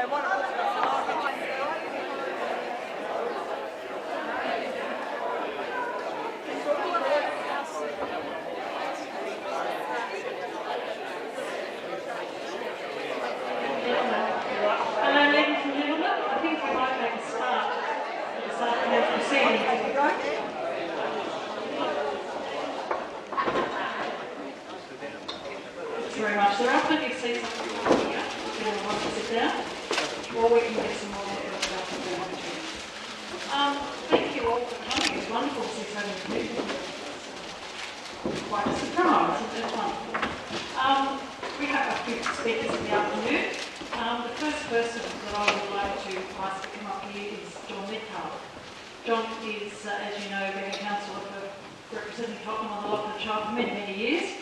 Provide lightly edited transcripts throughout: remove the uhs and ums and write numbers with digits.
Very much. There are plenty of seats up here if anyone wants to sit down, or we can get some more if they want to. Thank you all for coming. It's wonderful to see so many people. It's quite a surprise, isn't it? Wonderful. We have a few speakers in the afternoon. The first person that I would like to ask to come up here is John Metcalfe. John is, as you know, been a councillor for representing Tottenham on the Lachlan Shire for many, many years.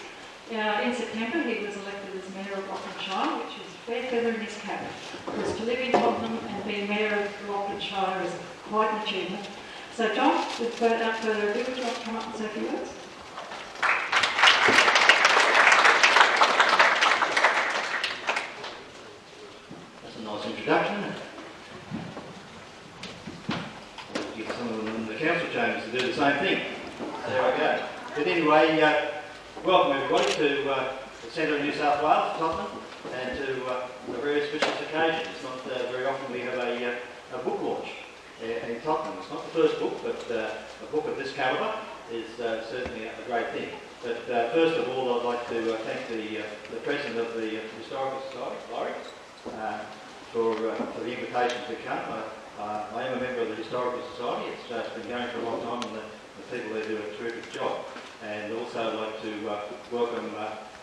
In September, he was elected as Mayor of Lachlan Shire, which is a fair feather in his cap. Because to live in Tottenham and be Mayor of Lachlan Shire is quite an achievement. So, John, without further ado, would you like to come up and say a few words? That's a nice introduction. I'll get some of them in the council chambers to do the same thing. There we go. But anyway, welcome everybody to the centre of New South Wales, Tottenham, and to a very special occasion. It's not very often we have a book launch in Tottenham. It's not the first book, but a book of this calibre is certainly a great thing. But first of all, I'd like to thank the President of the Historical Society, Laurie, for the invitation to come. I am a member of the Historical Society. It's been going for a long time, and the people there do a terrific job. And also I'd like to welcome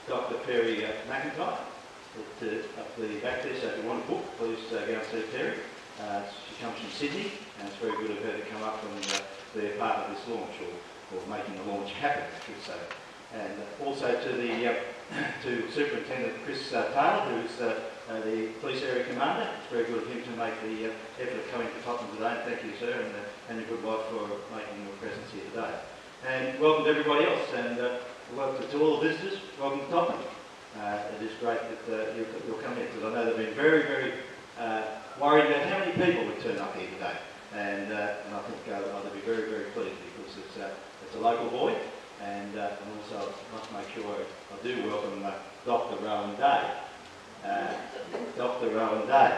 Dr. Perry McIntyre up the back there. So if you want a book, please go and see Perry. She comes from Sydney, and it's very good of her to come up and be a part of this launch, or making the launch happen, I should say. And also to Superintendent Chris Taylor, who's the Police Area Commander. It's very good of him to make the effort of coming to Tottenham today. And thank you, sir, and your good wife for making your presence here today. And welcome to everybody else, and welcome to all the visitors. Welcome to Tottenham. It is great that you'll come here, because I know they've been very, very worried about how many people would turn up here today. And I think they'll be very, very pleased, because it's a local boy, and also I must make sure I do welcome Dr. Rowan Day. Dr. Rowan Day.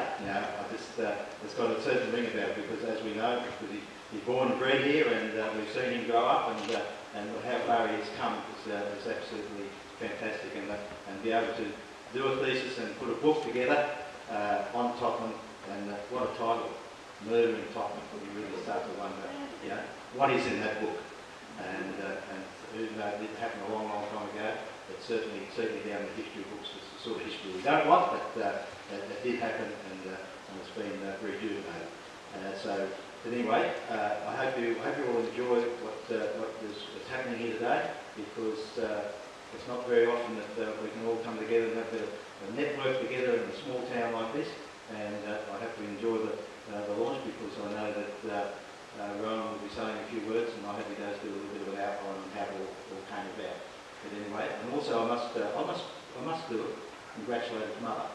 It's got a certain ring about it, because as we know, because he's born and bred here, and we've seen him grow up, and how far he has come is absolutely fantastic. And be able to do a thesis and put a book together on Tottenham, and what a title, Murder in Tottenham. You really start to wonder, what is in that book, and even though it did happen a long, long time ago, it's certainly down the history books. It's the sort of history we don't want, but it did happen, and it's been rejuvenated. But anyway, I hope you all enjoy what's happening here today, because it's not very often that we can all come together and have a network together in a small town like this. And I hope you enjoy the launch, because I know that Rowan will be saying a few words, and I hope he does do a little bit of an outline on how it all came about. But anyway, and also I must do it. Congratulate his mother.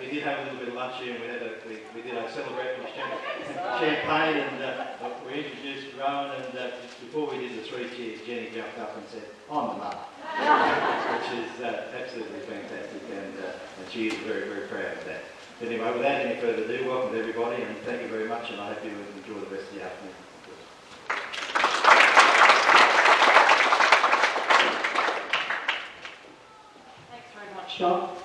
We did have a little bit of lunch here, and we did a celebration with champagne, and we introduced Rowan, and before we did the 3 cheers, Jenny jumped up and said, "I'm the mother," which is absolutely fantastic, and she is very, very proud of that. But anyway, without any further ado, welcome to everybody, and thank you very much, and I hope you enjoy the rest of the afternoon. Thanks very much, John.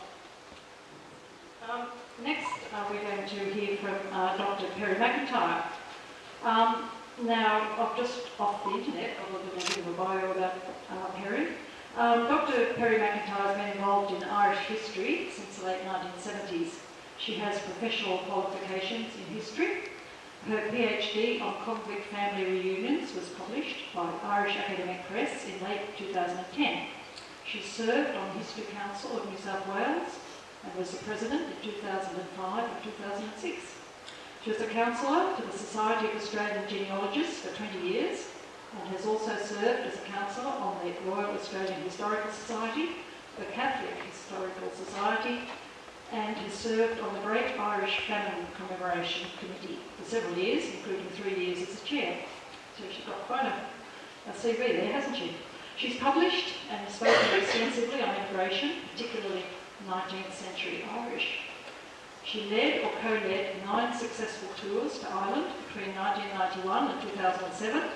Next, we're going to hear from Dr. Perry McIntyre. Now, I've just off the internet, I'm going to give a bio about Perry. Dr. Perry McIntyre has been involved in Irish history since the late 1970s. She has professional qualifications in history. Her PhD on convict family reunions was published by Irish Academic Press in late 2010. She served on the History Council of New South Wales and was the president in 2005 and 2006. She was a counsellor to the Society of Australian Genealogists for 20 years and has also served as a counsellor on the Royal Australian Historical Society, the Catholic Historical Society, and has served on the Great Irish Famine Commemoration Committee for several years, including 3 years as a chair. So she's got quite a CV there, hasn't she? She's published and spoken extensively on immigration, particularly 19th century Irish. She led or co-led 9 successful tours to Ireland between 1991 and 2007,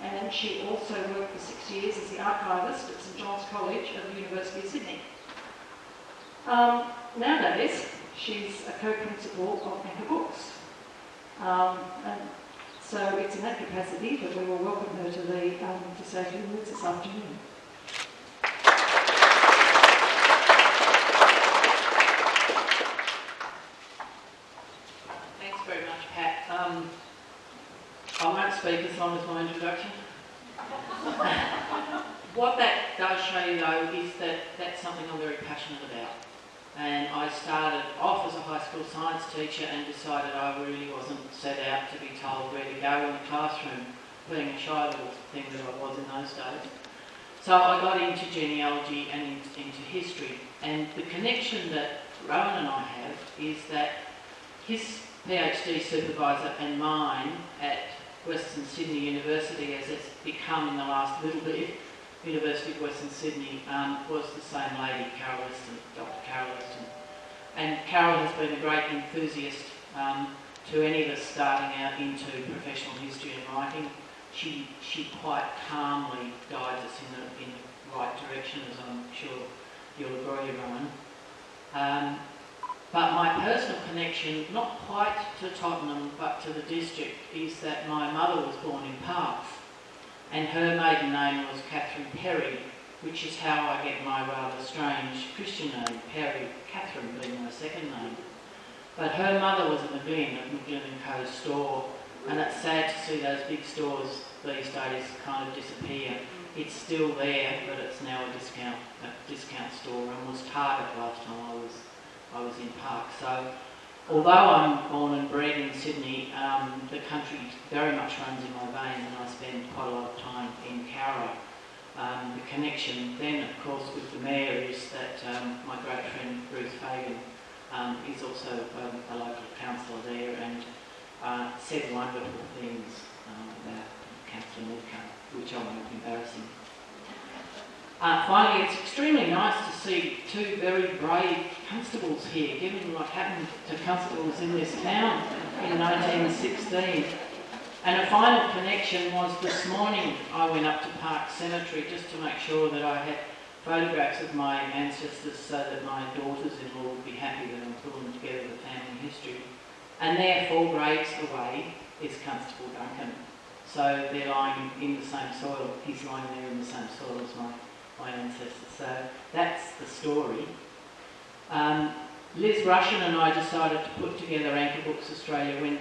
and she also worked for 6 years as the archivist at St John's College of the University of Sydney. Nowadays, she's a co-principal of Anchor Books. And so it's in that capacity that we will welcome her to say a few words this afternoon. Thanks very much, Pat. I won't speak as long as my introduction. What that does show you, though, is that that's something I'm very passionate about. And I started off as a high school science teacher and decided I really wasn't set out to be told where to go in the classroom, being a shy little thing that I was in those days. So I got into genealogy and into history. And the connection that Rowan and I have is that his PhD supervisor and mine at Western Sydney University, as it's become in the last little bit, University of Western Sydney, was the same lady, Carol Weston, Dr. Carol Weston. And Carol has been a great enthusiast to any of us starting out into professional history and writing. She quite calmly guides us in the right direction, as I'm sure you'll agree, Rowan. But my personal connection, not quite to Tottenham, but to the district, is that my mother was born in Parkes, and her maiden name was Catherine Perry, which is how I get my rather strange Christian name, Perry, Catherine being my second name. But her mother was a McGlynn at McGlynn & Co. store, and it's sad to see those big stores these days kind of disappear. It's still there, but it's now a discount store, and was Target last time I was in Park. So, although I'm born and bred in Sydney, the country very much runs in my veins, and I spend quite a lot of time in Cowra. The connection then, of course, with the mayor is that my great friend Ruth Fagan is also a local councillor there, and said wonderful things about Councillor Midcote, which I won't embarrass him. Finally, it's extremely nice to see 2 very brave constables here, given what happened to constables in this town in 1916. And a final connection was this morning I went up to Park Cemetery just to make sure that I had photographs of my ancestors so that my daughters-in-law would be happy that I'm pulling together the family history. And there, 4 graves away, is Constable Duncan. So they're lying in the same soil. He's lying there in the same soil as my ancestors. So that's the story. Liz Rushen and I decided to put together Anchor Books Australia when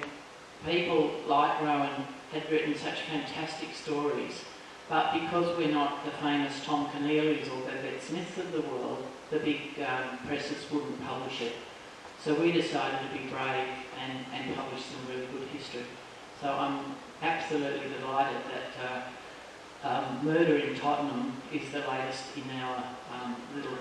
people like Rowan had written such fantastic stories, but because we're not the famous Tom Keneally's or Babette Smiths of the world, the big presses wouldn't publish it. So we decided to be brave and publish some really good history. So I'm absolutely delighted that Murder in Tottenham is the latest in our little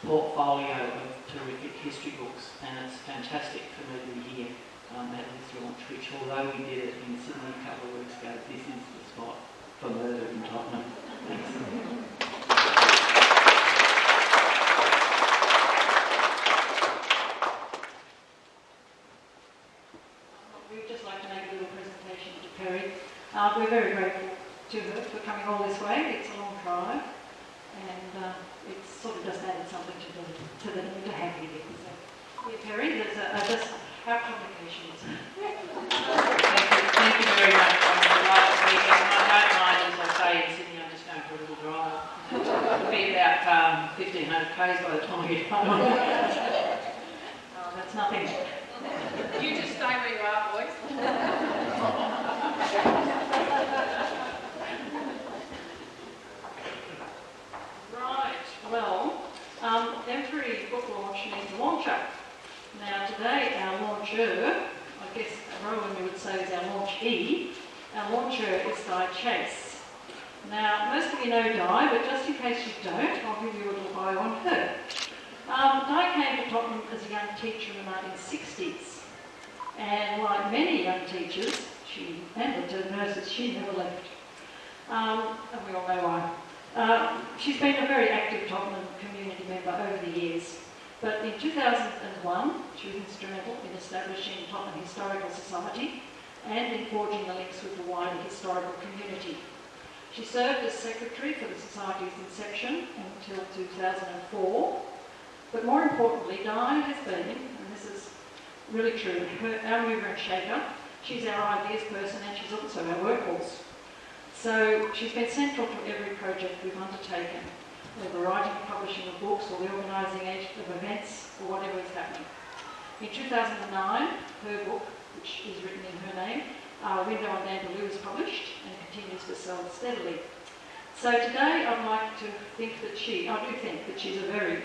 portfolio of terrific history books, and it's fantastic for me to be here at this launch, which, although we did it in Sydney a couple of weeks ago, this is the spot for Murder in Tottenham. Thanks. We'd just like to make a little presentation to Perry. We're very grateful to her for coming all this way. It's a long drive, and it sort of just added something to the happy bit. So, yeah, Perry, there's just our publications. Thank you very much. I'm delighted to be here. I don't mind, as I say, in Sydney, I'm just going for a little drive. It'll be about 1,500 k's by the time I get home. Oh, that's nothing. You just stay where you are, boys. Right, well, every book launch needs a launcher. Now today our launcher, I guess Rowan you would say is our launchee, Our launcher is Di Chase. Now, most of you know Di, but just in case you don't, I'll give you a little bio on her. Di came to Tottenham as a young teacher in the 1960s, and like many young teachers, and the nurses, she never left. And we all know why. She's been a very active Tottenham community member over the years, but in 2001, she was instrumental in establishing Tottenham Historical Society and in forging the links with the wider historical community. She served as secretary for the Society's inception until 2004, but more importantly, Di has been, and this is really true, our mover and shaker. She's our ideas person and she's also our workhorse. So she's been central to every project we've undertaken, whether writing and publishing of books or the organising of events or whatever is happening. In 2009, her book, which is written in her name, Window on Dandaloo, was published and continues to sell steadily. So today I'd like to think that I do think that she's a very,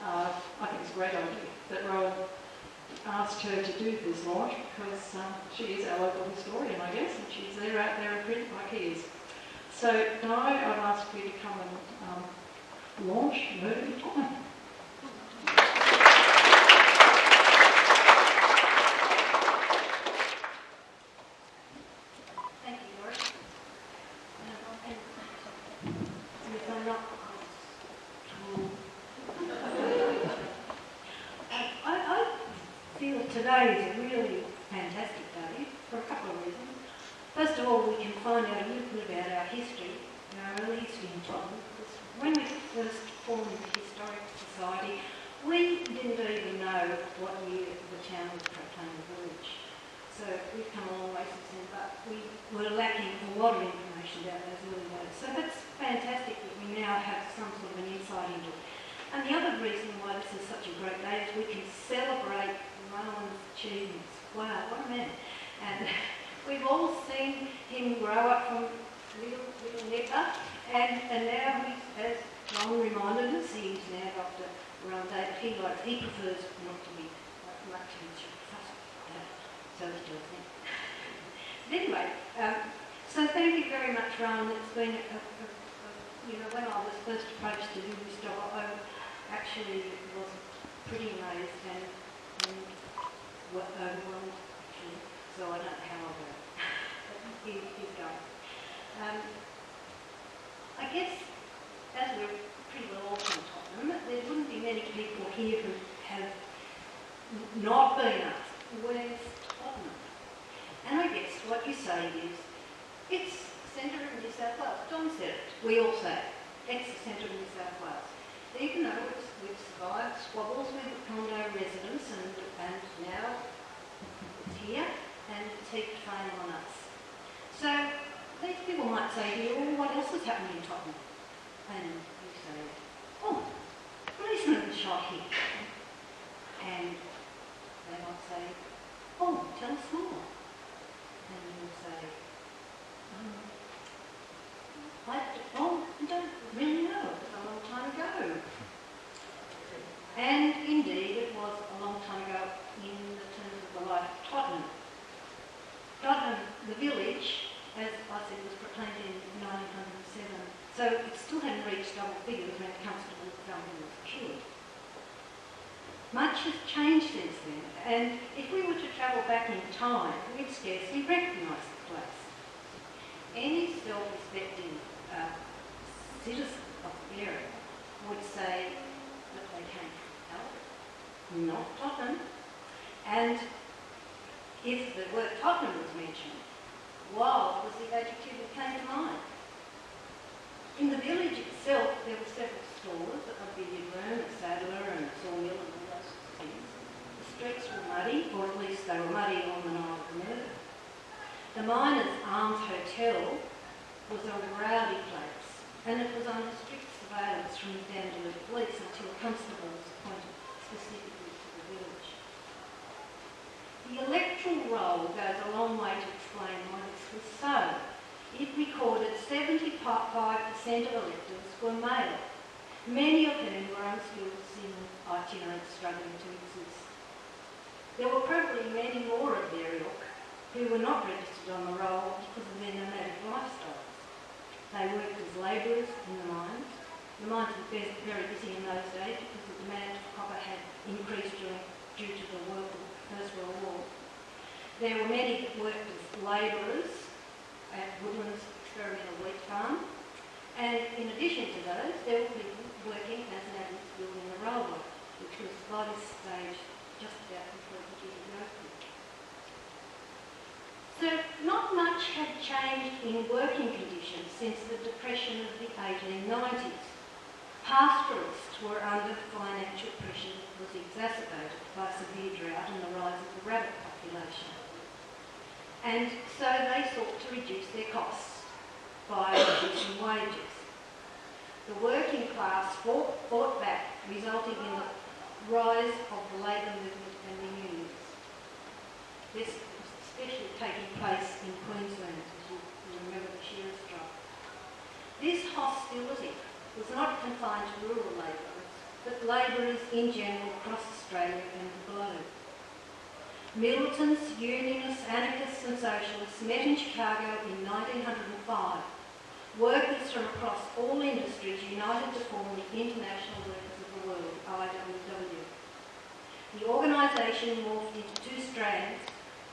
I think it's a great idea that Rowan asked her to do this launch because she is our local historian, I guess, and she's there out there in print like he is. So Di, I'd ask you to come and launch Murder in Tottenham. Today is a really fantastic day for a couple of reasons. First of all, we can find out a little bit about our history, our early history in Tottenham. Because when we first formed the Historic Society, we didn't even know what year the town was proclaimed a village. So we've come a long way since then, but we were lacking a lot of information about those early days. So that's fantastic that we now have some sort of an insight into it. And the other reason why this is such a great day is we can celebrate Rowan's achievements. Wow, what a man. And we've all seen him grow up from little nipper, and now he's, as Rowan reminded us, he's now got to Rowan Day, but he prefers not to be much fussed, so he does think. But anyway, so thank you very much, Rowan. It's been, when I was first approached to do this job, I actually was pretty amazed and overwhelmed, actually, so I don't know how I'll go. But he's going. I guess, as we're pretty well all from Tottenham, there wouldn't be many people here who have not been asked, where's Tottenham? And I guess what you say is, it's the centre of New South Wales. Don said it. We all say it. It's the centre of New South Wales. Even though we've survived squabbles with the condo residents and now it's here and it's heaped fame on us. So these people might say to you, well, what else is happening in Tottenham? And you say, oh, policemen were shot here. And they might say, oh, tell us more. And you'll say, I don't really know, it was a long time ago. And indeed, it was a long time ago in the terms of the life of Tottenham. Tottenham, the village, as I said, was proclaimed in 1907, so it still hadn't reached double figures when Constable Duncan was killed. Much has changed since then, and if we were to travel back in time, we'd scarcely recognise the place. Any self-respecting citizen of the area would say that they came from not Tottenham. And if the word Tottenham was mentioned, wild was the adjective that came to mind. In the village itself, there were several stores, a billiard room, a saddler and a sawmill and all those sorts of things. The streets were muddy, or at least they were muddy on the night of the murder. The Miners' Arms Hotel was a rowdy place, and it was under strict surveillance from the Dandaloo police until a constable was appointed specifically to the village. The electoral roll goes a long way to explain why this was so. It recorded 75% of electors were male, many of whom were unskilled in itinerant struggling to exist. There were probably many more of their ilk who were not registered on the roll because The mines were very busy in those days because the demand for copper had increased due to the First World War. There were many that worked as labourers at Woodland's experimental wheat farm, and in addition to those, there were people working as natives building the railway, which was by this stage just about completely getting open. So not much had changed in working conditions since the depression of the 1890s. Pastoralists were under financial pressure that was exacerbated by severe drought and the rise of the rabbit population. And so they sought to reduce their costs by reducing wages. The working class fought back, resulting in the rise of the labour movement and the unions. This was especially taking place in Queensland, as you remember the shearers' strike. This hostility was not confined to rural labourers, but labourers in general across Australia and the globe. Militants, unionists, anarchists and socialists met in Chicago in 1905. Workers from across all industries united to form the International Workers of the World, IWW. The organisation morphed into two strands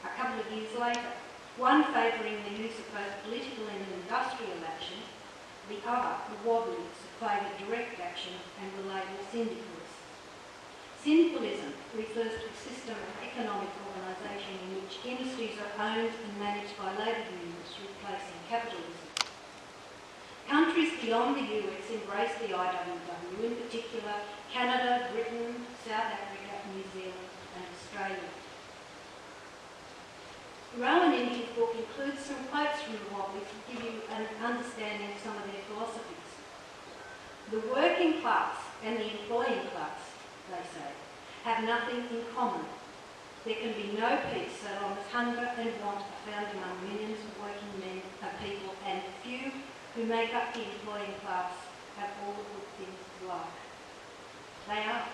a couple of years later, one favouring the use of both political and industrial action, the other, the Wobblies, favoured direct action and were labelled syndicalists. Syndicalism refers to a system of economic organisation in which industries are owned and managed by labour unions, replacing capitalism. Countries beyond the US embraced the IWW, in particular Canada, Britain, South Africa, New Zealand and Australia. Rowan in his book includes some quotes from the Wobblies to give you an understanding of some of their philosophies. The working class and the employing class, they say, have nothing in common. There can be no peace so long as hunger and want are found among millions of working men, people, and few who make up the employing class have all the good things of life. They ask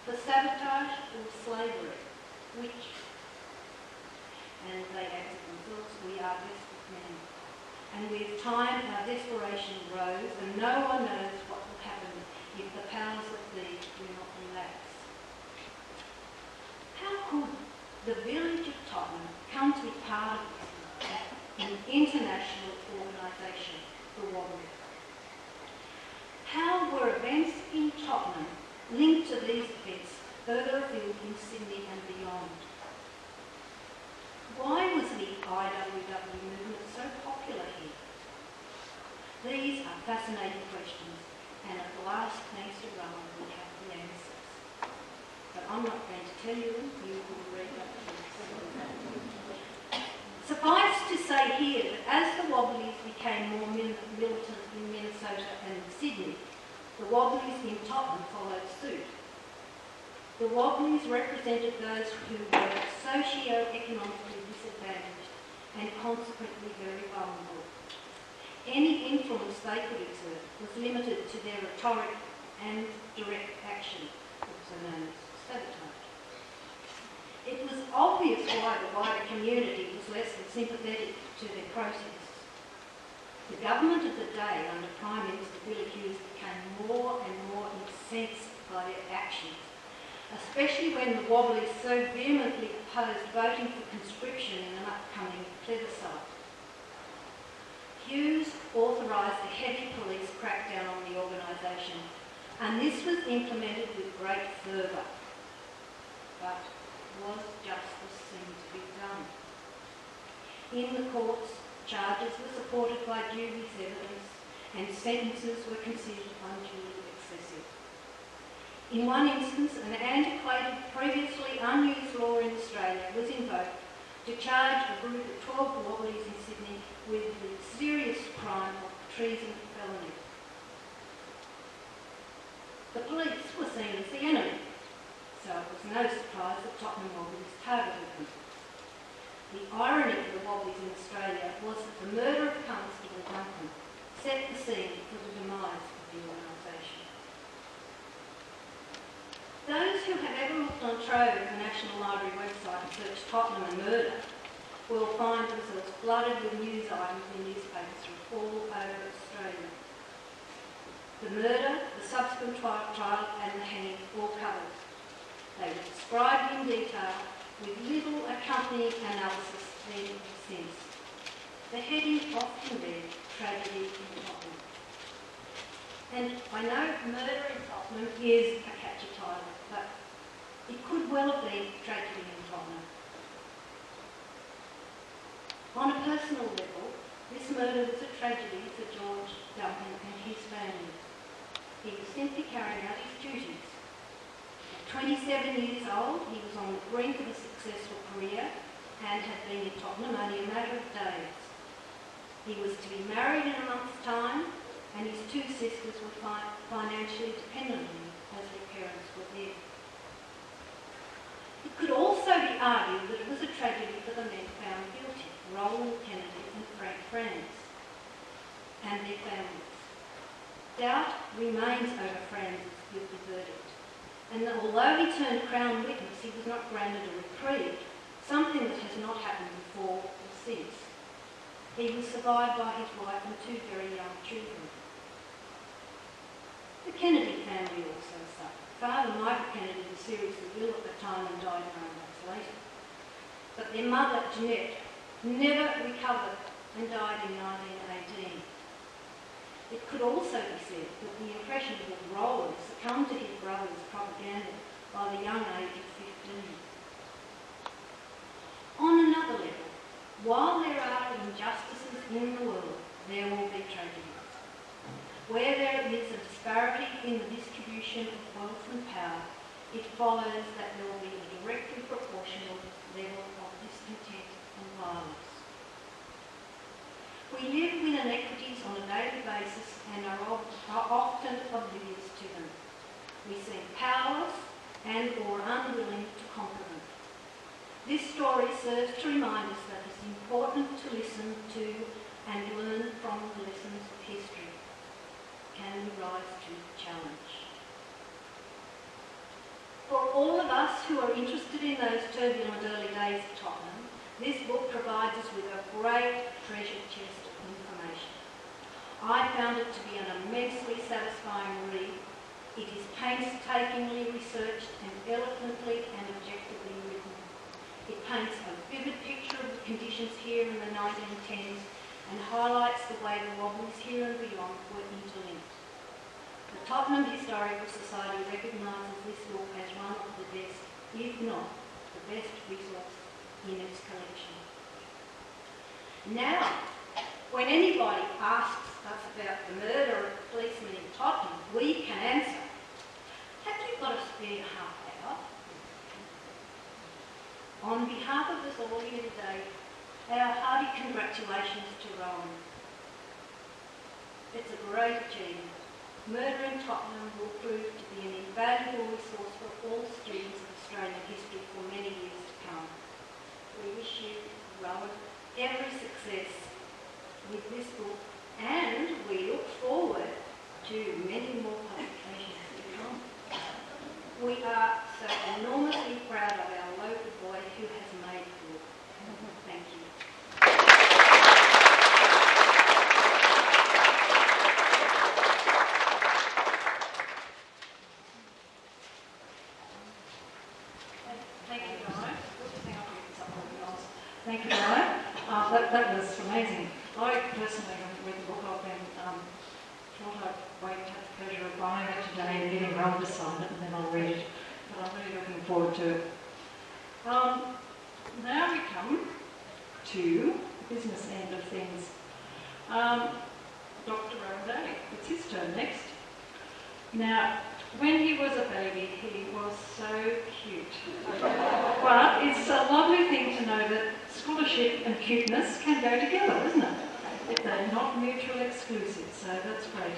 for sabotage or slavery, which, and they answer themselves, we are desperate men. And with time our desperation grows and no one knows what will happen if the powers that be do not relax. How could the village of Tottenham come to be part of this an international organisation, the Wobbly? How were events in Tottenham linked to these events further afield in Sydney and beyond? Why was the IWW movement so popular here? These are fascinating questions, and at last, thanks to Rowan, we have the answers. But I'm not going to tell you them, you will read up to them. Suffice to say here that as the Wobblies became more militant in Minnesota and Sydney, the Wobblies in Tottenham followed suit. The Wobblies represented those who were socio-economically disadvantaged and consequently very vulnerable. Any influence they could exert was limited to their rhetoric and direct action, also known as sabotage. It was obvious why the wider community was less than sympathetic to their protests. The government of the day under Prime Minister Billy Hughes became more and more incensed by their actions, especially when the Wobblies so vehemently opposed voting for conscription in an upcoming plebiscite. Hughes authorised a heavy police crackdown on the organisation, and this was implemented with great fervour. But was justice seen to be done? In the courts, charges were supported by dubious evidence, and sentences were considered unduly excessive. In one instance, an antiquated, previously unused law in Australia was invoked to charge a group of 12 Wobblies in Sydney with the serious crime of treason felony. The police were seen as the enemy, so it was no surprise that Tottenham Wobblies targeted them. The irony for the Wobblies in Australia was that the murder of Constable Duncan set the scene for the demise of the organisation. Those who have ever looked on Trove at the National Library website and searched Tottenham and murder will find themselves flooded with news items in newspapers from all over Australia. the murder, the subsequent trial and the hanging all covered. They were described in detail with little accompanying analysis then or since. The heading often read, Tragedy in Tottenham. And I know Murder in Tottenham is a catchy title, but it could well have been Tragedy in Tottenham. On a personal level, this murder was a tragedy for George Duncan and his family. He was simply carrying out his duties. At 27 years old, he was on the brink of a successful career and had been in Tottenham only a matter of days. He was to be married in a month's time, and his two sisters were financially dependent on him as their parents were dead. It could also be argued that it was a tragedy for the men found guilty, Rowan Kennedy and Frank Franz, and their families. Doubt remains over Franz's guilty verdict, and although he turned Crown witness, he was not granted a reprieve, something that has not happened before or since. He was survived by his wife and two very young children. The Kennedy family also suffered. Father Michael Kennedy was seriously ill at the time and died 9 months later. But their mother, Jeanette, never recovered and died in 1918. It could also be said that the impressionable Rowan succumbed to his brother's propaganda by the young age of 15. On another level, while there are injustices in the world, there will be tragedies. Where there is a disparity in the distribution of wealth and power, it follows that there will be a directly proportional level of discontent and violence. We live with inequities on a daily basis and are often oblivious to them. We seem powerless and or unwilling to conquer them. This story serves to remind us that it's important to listen to and learn from the lessons of history. Can we rise to the challenge? For all of us who are interested in those turbulent early days of Tottenham, this book provides us with a great treasure chest of information. I found it to be an immensely satisfying read. It is painstakingly researched and eloquently and objectively written. It paints a vivid picture of the conditions here in the 1910s and highlights the way the robberies here and beyond were interlinked. The Tottenham Historical Society recognises this book as one of the best, if not the best resource in its collection. Now, when anybody asks us about the murder of a policeman in Tottenham, we can answer, have you got a spare half hour? On behalf of us all here today, our hearty congratulations to Rowan. It's a great achievement. Murder in Tottenham will prove to be an invaluable resource for all students of Australian history for many years to come. We wish you, Rowan, every success with this book, and we look forward to many more publications to come. We are so enormously proud of our local boy who has made the book. Thank you. Thank you, Rowan. That was amazing. I personally haven't read the book. I've been thought I'd wait to have the pleasure of buying it today and getting Rowan to sign it, and then I'll read it. But I'm really looking forward to it. Now we come to the business end of things. Dr. Rowan Daly, it's his turn next. Now, when he was a baby, he was so cute. But it's a lovely thing to know that scholarship and cuteness can go together, isn't it? If they're not mutually exclusive, so that's great.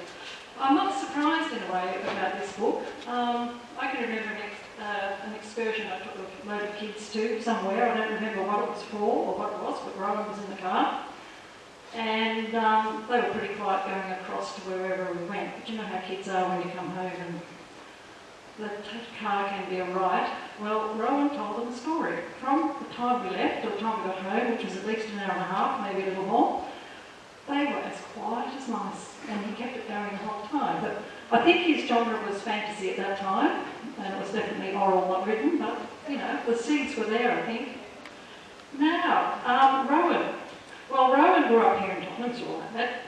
I'm not surprised in a way about this book. I can remember an excursion I took a load of kids to somewhere. I don't remember what it was for or what it was, but Rowan was in the car. And they were pretty quiet going across to wherever we went. But you know how kids are when you come home and the car can be a riot. Well, Rowan told them a story. From the time we left to the time we got home, which was at least an hour and a half, maybe a little more, they were as quiet as mice, and he kept it going the whole time. But I think his genre was fantasy at that time, and it was definitely oral, not written, but, you know, the seeds were there, I think. Now, Rowan. Well, Rowan grew up here in Tottenham, so all like that,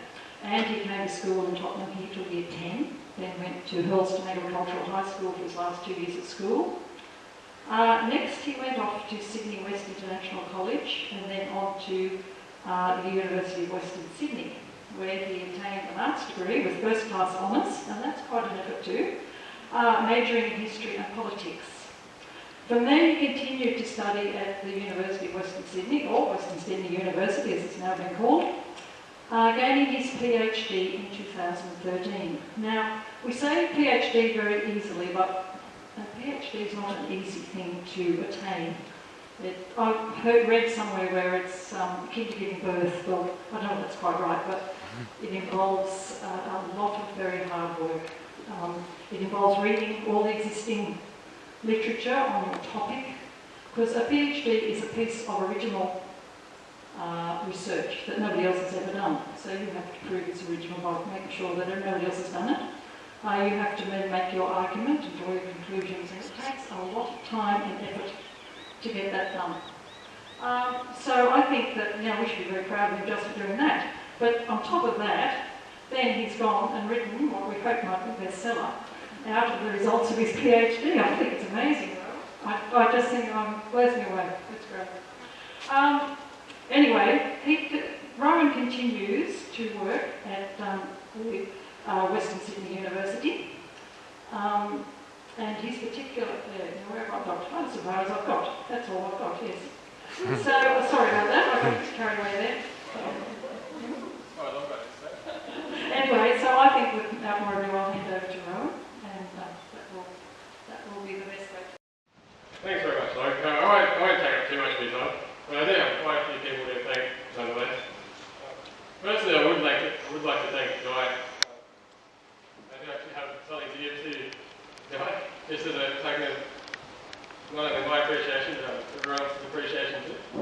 and he came to school in Tottenham here till year 10, then went to Hurlston Agricultural High School for his last 2 years at school. Next, he went off to Sydney West International College, and then on to the University of Western Sydney, where he obtained an arts degree with first-class honours, and that's quite an effort too, majoring in history and politics. From there, he continued to study at the University of Western Sydney, or Western Sydney University as it's now been called, gaining his PhD in 2013. Now, we say PhD very easily, but a PhD is not an easy thing to attain. I've read somewhere where it's akin to giving birth. Well, I don't know if that's quite right, but it involves a lot of very hard work. It involves reading all the existing literature on your topic, because a PhD is a piece of original research that nobody else has ever done. So you have to prove it's original by making sure that nobody else has done it. You have to then make your argument and draw your conclusions, and it takes a lot of time and effort to get that done. So I think that, you know, we should be very proud of him just for doing that. But on top of that, then he's gone and written what we hope might be a bestseller out of the results of his PhD. I think it's amazing. I just think it blows me away. It's great. Anyway, Rowan continues to work at Western Sydney University. And his particular, where have I got? I'm surprised I've got. That's all I've got, yes. So, sorry about that, I got carried away there. Anyway, so I think without more ado, I'll hand over to Rowan, and that will be the best way. Thanks very much, Luke. I won't take up too much of your time, but I do have quite a few people to thank nonetheless. Firstly, I would like to thank Guy. I do actually have something to give to Guy, just as a token of not only my appreciation, but everyone else's appreciation too.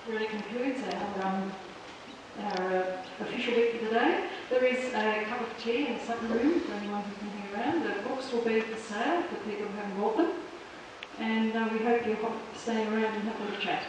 really concludes our official week for today. There is a cup of tea in the supper room for anyone who can hang around. The books will be for sale for people who haven't bought them. And we hope you'll stay around and have a little chat.